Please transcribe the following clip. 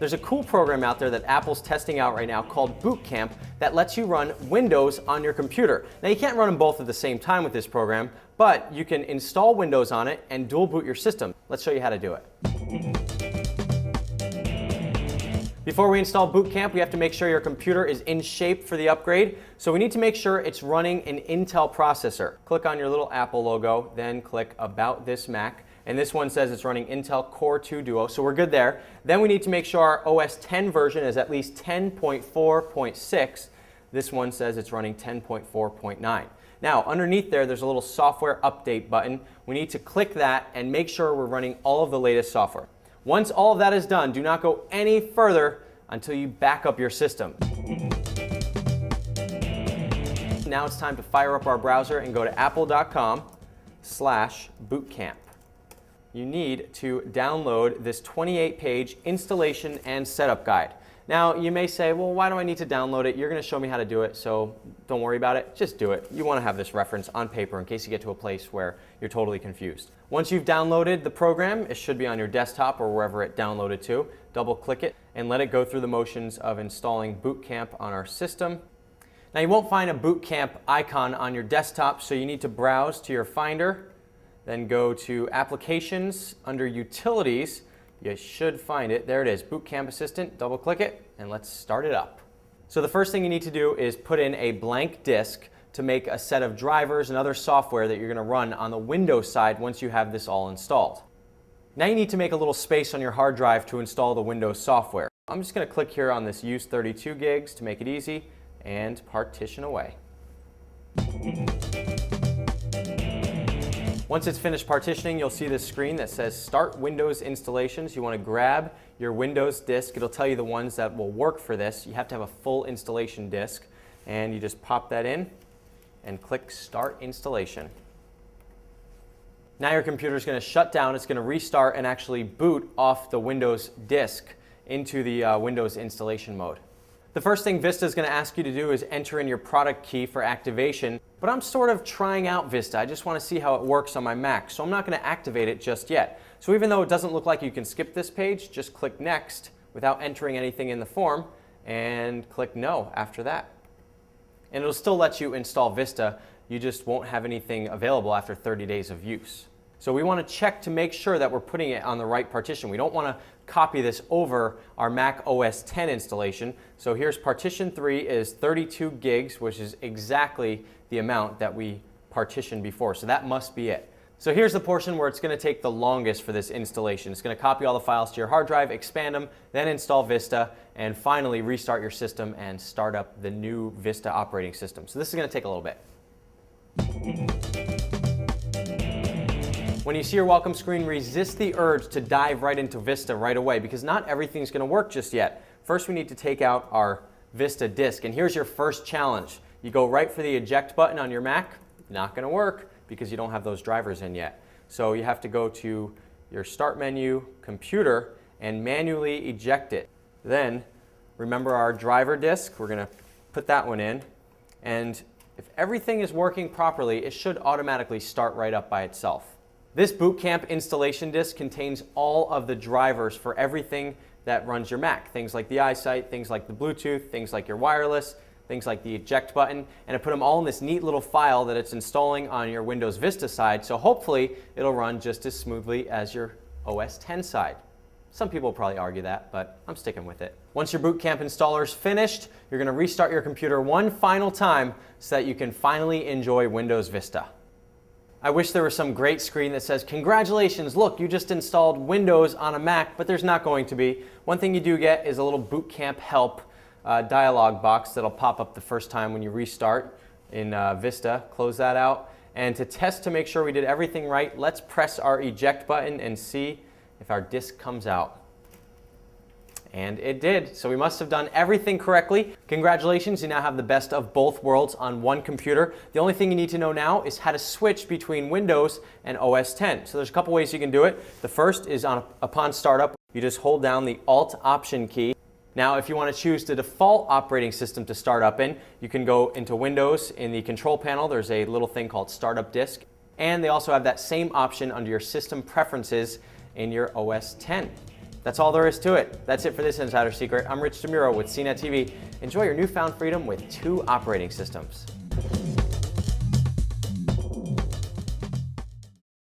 There's a cool program out there that Apple's testing out right now called Boot Camp that lets you run Windows on your computer. Now you can't run them both at the same time with this program, but you can install Windows on it and dual boot your system. Let's show you how to do it. Before we install Boot Camp, we have to make sure your computer is in shape for the upgrade. So we need to make sure it's running an Intel processor. Click on your little Apple logo, then click About This Mac. And this one says it's running Intel Core 2 Duo, so we're good there. Then we need to make sure our OS 10 version is at least 10.4.6. This one says it's running 10.4.9. Now, underneath there's a little software update button. We need to click that and make sure we're running all of the latest software. Once all of that is done, do not go any further until you back up your system. Now it's time to fire up our browser and go to apple.com/bootcamp. You need to download this 28-page installation and setup guide. Now, you may say, well, why do I need to download it? You're going to show me how to do it, so don't worry about it. Just do it. You want to have this reference on paper in case you get to a place where you're totally confused. Once you've downloaded the program, it should be on your desktop or wherever it downloaded to. Double-click it and let it go through the motions of installing Boot Camp on our system. Now, you won't find a Boot Camp icon on your desktop, so you need to browse to your Finder, then go to Applications under Utilities. You should find it. There it is, Boot Camp Assistant. Double click it and let's start it up. So the first thing you need to do is put in a blank disk to make a set of drivers and other software that you're going to run on the Windows side once you have this all installed. Now you need to make a little space on your hard drive to install the Windows software. I'm just going to click here on this Use 32 gigs to make it easy and partition away. Once it's finished partitioning, you'll see this screen that says Start Windows Installations. You want to grab your Windows disk. It'll tell you the ones that will work for this. You have to have a full installation disk, and you just pop that in and click Start Installation. Now your computer is going to shut down. It's going to restart and actually boot off the Windows disk into the Windows installation mode. The first thing Vista is going to ask you to do is enter in your product key for activation, but I'm sort of trying out Vista. I just want to see how it works on my Mac, so I'm not going to activate it just yet. So even though it doesn't look like you can skip this page, just click Next without entering anything in the form and click No after that. And it'll still let you install Vista, you just won't have anything available after 30 days of use. So we want to check to make sure that we're putting it on the right partition. We don't want to copy this over our Mac OS 10 installation. So here's partition 3 is 32 gigs, which is exactly the amount that we partitioned before. So that must be it. So here's the portion where it's going to take the longest for this installation. It's going to copy all the files to your hard drive, expand them, then install Vista, and finally restart your system and start up the new Vista operating system. So this is going to take a little bit. When you see your welcome screen, resist the urge to dive right into Vista right away because not everything's going to work just yet. First, we need to take out our Vista disk, and here's your first challenge. You go right for the eject button on your Mac. Not going to work because you don't have those drivers in yet. So you have to go to your Start menu, Computer, and manually eject it. Then, remember our driver disk. We're going to put that one in, and if everything is working properly, it should automatically start right up by itself. This Boot Camp installation disk contains all of the drivers for everything that runs your Mac. Things like the iSight, things like the Bluetooth, things like your wireless, things like the eject button, and I put them all in this neat little file that it's installing on your Windows Vista side, so hopefully it'll run just as smoothly as your OS 10 side. Some people will probably argue that, but I'm sticking with it. Once your Boot Camp installer is finished, you're going to restart your computer one final time so that you can finally enjoy Windows Vista. I wish there was some great screen that says, congratulations, look, you just installed Windows on a Mac, but there's not going to be. One thing you do get is a little Boot Camp help dialog box that'll pop up the first time when you restart in Vista. Close that out. And to test to make sure we did everything right, let's press our eject button and see if our disk comes out. And it did. So we must have done everything correctly. Congratulations, you now have the best of both worlds on one computer. The only thing you need to know now is how to switch between Windows and OS 10. So there's a couple ways you can do it. The first is upon startup, you just hold down the Alt Option key. Now, if you want to choose the default operating system to start up in, you can go into Windows. In the control panel, there's a little thing called Startup Disk. And they also have that same option under your system preferences in your OS 10. That's all there is to it. That's it for this Insider Secret. I'm Rich DeMuro with CNET TV. Enjoy your newfound freedom with 2 operating systems.